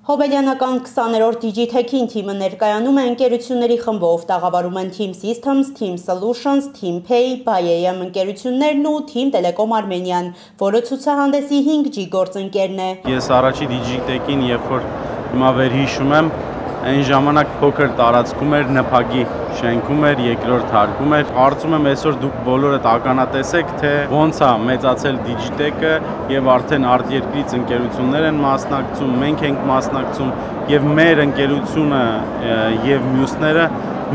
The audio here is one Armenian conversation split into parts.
Հոբելյանական 20-րդ Digitech-ին թիմը ներկայանում է ընկերությունների խմբով, տաղավարում են Team Systems, Team Solutions, Team Pay, BuyAM ընկերություններն ու Team Telecom Armenian, որը ցուցահանդեսի 5G գործընկերն է։ Ես առաջի Digitech-ին, երբ որ հիմա վերհիշում եմ, այն ժամանակ փոքր տարածքում էր, ՆՓԱԿ-ի շենքում էր, երկրորդ հարկում էր։ Կարծում եմ այսօր դուք բոլորդ ականատես եք, թե ոնց է մեծացել Digitech-ը եւ արդեն արտերկրից ընկերություններ են մասնակցում, մենք ենք մասնակցում եւ մեր ընկերությունը եւ մյուսները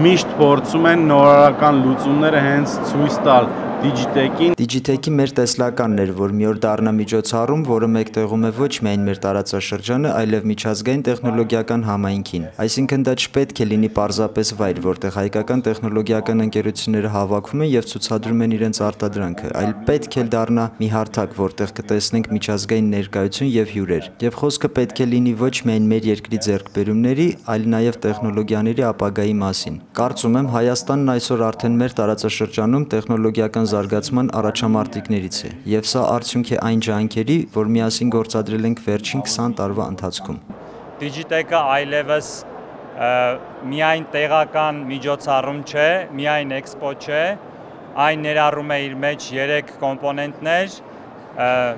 միշտ փորձում են նորարարական լուծումները հենց ցույց տալ Digitech-ին։ Digitech-ի մեր տեսլականն էր, որ մի օր դառնա միջոցառում, որը մեկտեղում է ոչ միայն մեր տարածաշրջանը, այլև միջազգային տեխնոլոգիական համայնքին։ Այսինքն դա չպետք է լինի պարզապես վայր, որտեղ հայկական տեխնոլոգիական ընկերությունները հավաքվում են եւ ցուցադրում են իրենց արտադրանքը, այլ պետք է դառնա մի հարթակ, որտեղ կտեսնենք միջազգային ներկայություն եւ հյուրեր։ Եվ խոսքը պետք է լինի ոչ միայն մեր երկրի ձեռքբերումների, այլ նաեւ տեխնոլոգիաների ապագայի մասին։ Կարծում եմ Հայաստանն այսօր արդեն մեր տարածաշրջանում տեխնոլոգիական զարգացման առաջամարտիկներից է, եւ սա արդյունք է այն ջանքերի, որ միասին գործադրել ենք վերջին 20 տարվա ընթացքում։ Digitech-ը այլևս միայն տեղական միջոցառում չէ, միայն էքսպո չէ, այն ներառում է իր մեջ 3 կոմպոնենտներ,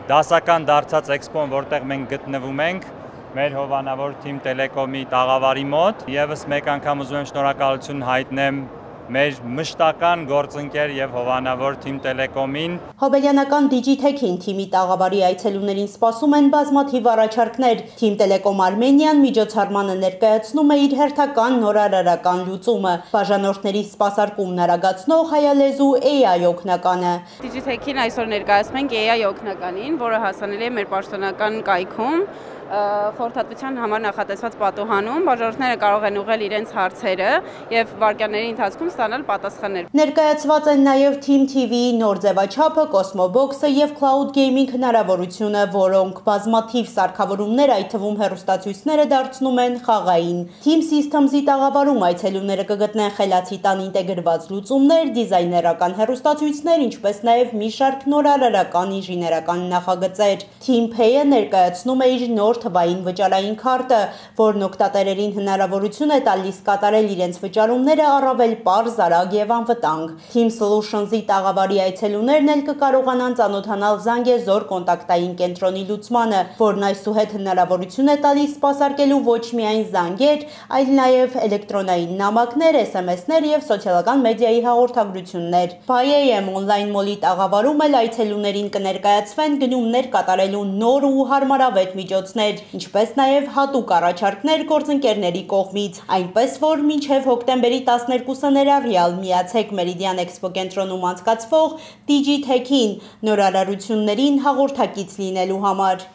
դասական դարձած էքսպոն, որտեղ մենք գտնվում ենք, մեր հովանավոր Team Telecom-ի տաղավարի մոտ, եւս մեկ անգամ ուզում եմ շնորհակալություն հայտնեմ մեր մշտական գործընկեր եւ հովանավոր Team Telecom-ին։ Հոբելյանական Digitech-ին թիմի տաղավարի այցելուներին սպասում են բազմաթիվ առաջարկներ։ Team Telecom Armenian միջոցառմանը ներկայացնում է իր հերթական նորարարական լուծումը՝ բաժանորդների սպասարկումն արագացնող հայալեզու AI օգնականը։ Digitech-ին այսօր ներկայացնում ենք AI օգնականին, որը հասանելի է մեր պաշտոնական կայքում։ Խորհրդատվության համար նախատեսված պատուհանում բաժանորդները կարող են ուղղել իրենց հարցերը եւ վայրկյանների ընթացքում ստանալ պատասխաններ։ Ներկայացված են նաեւ Team TV-ի նոր ձևաչափը, Cosmobox-ը եւ Cloud Gaming հնարավորությունը, որոնք բազմաթիվ սարքավորումներ, այդ թվում հեռուստացույցները դարձնում են խաղային։ Team Systems-ի տաղավարում այցելուները կգտնեն խելացի տան ինտեգրված լուծումներ, դիզայներական հեռուստացույցներ, ինչպես նաեւ մի շարք նորարարական ինժեներական նախագծեր։ Team Pay-ը ներկայացնում է իր նոր թվային վճարային քարտը, որն օգտատերերին հնարավորություն է տալիս կատարել իրենց վճարումները առավել պարզ, արագ եւ անվտանգ։ Team Solutions-ի տաղավարի այցելուներն էլ կկարողանան ծանոթանալ Զանգեզոր կոնտակտային կենտրոնի լուծմանը, որն այսուհետ հնարավորություն է տալիս սպասարկելու ոչ միայն զանգեր, այլ նաեւ էլեկտրոնային նամակներ, SMS-ներ եւ սոցիալական մեդիայի հաղորդագրություններ։ BuyAM on-line մոլի տաղավարում էլ այցելուներին կներկայացվեն գնումներ կատարելու նոր ու հարմարավետ միջոցներ, ինչպես նաև հատուկ առաջարկներ գործընկերների կողմից, այնպես որ մինչև հոկտեմբերի 12-ը ներառյալ միացեք Meridian Expo կենտրոնում անցկացվող Digitech-ին նորարարություններին հաղորդակից լինելու համար։